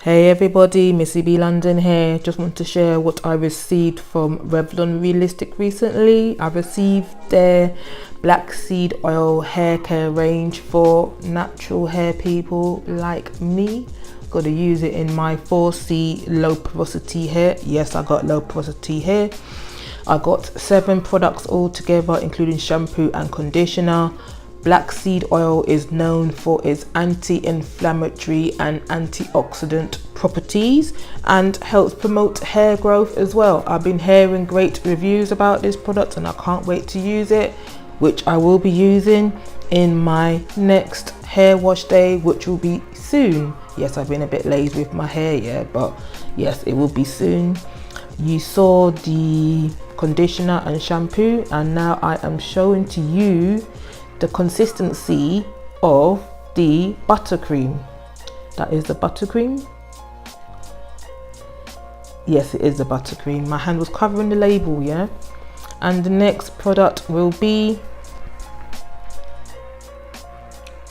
Hey everybody, Missybeelondon here. Just want to share what I received from Revlon Realistic recently. I received their black seed oil hair care range for natural hair people like me. Got to use it in my 4C low porosity hair. Yes, I got low porosity hair. I got 7 products all together, including shampoo and conditioner. Black seed oil is known for its anti-inflammatory and antioxidant properties and helps promote hair growth as well. I've been hearing great reviews about this product and I can't wait to use it, which I will be using in my next hair wash day, which will be soon. Yes, I've been a bit lazy with my hair, yeah, but yes, it will be soon. You saw the conditioner and shampoo, and now I am showing to you the consistency of the buttercream. That is the buttercream. Yes, it is the buttercream. My hand was covering the label, yeah. And the next product will be,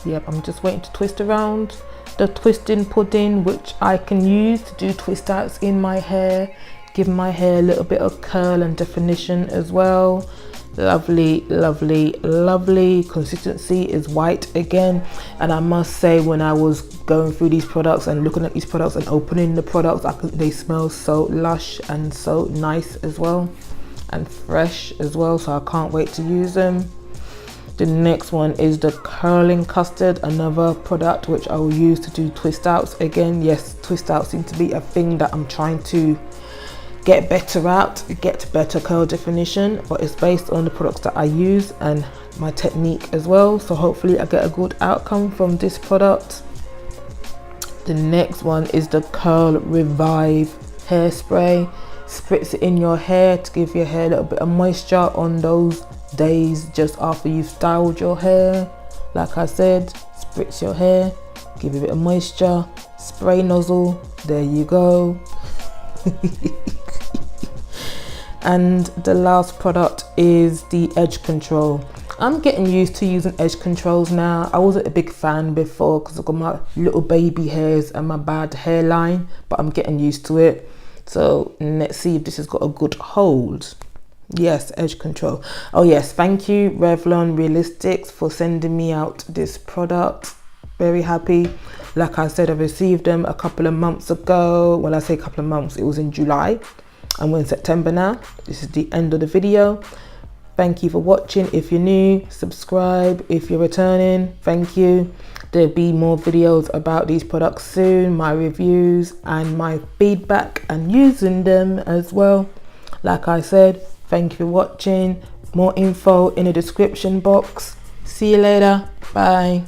yep, I'm just waiting to twist around, the twisting pudding, which I can use to do twist outs in my hair, give my hair a little bit of curl and definition as well. Lovely, lovely, lovely. Consistency is white again, and I must say, when I was going through these products and looking at these products and opening the products, they smell so lush and so nice as well, and fresh as well, so I can't wait to use them. The next one is the curling custard, another product which I will use to do twist outs again. Yes, twist outs seem to be a thing that I'm trying to get better at, get better curl definition, but it's based on the products that I use and my technique as well, so hopefully I get a good outcome from this product. The next one is the Curl Revive hairspray. Spritz it in your hair to give your hair a little bit of moisture on those days just after you've styled your hair. Like I said, spritz your hair, give it a bit of moisture, spray nozzle, there you go. And the last product is the edge control. I'm getting used to using edge controls now. I wasn't a big fan before because I've got my little baby hairs and my bad hairline, but I'm getting used to it. So let's see if this has got a good hold. Yes, edge control. Oh yes, thank you Revlon Realistics for sending me out this product. Very happy. Like I said, I received them a couple of months ago. When I say a couple of months, it was in July. And we're in September now. This is the end of the video. Thank you for watching. If you're new, subscribe. If you're returning, thank you. There'll be more videos about these products soon, my reviews and my feedback and using them as well. Like I said, thank you for watching. More info in the description box. See you later. Bye.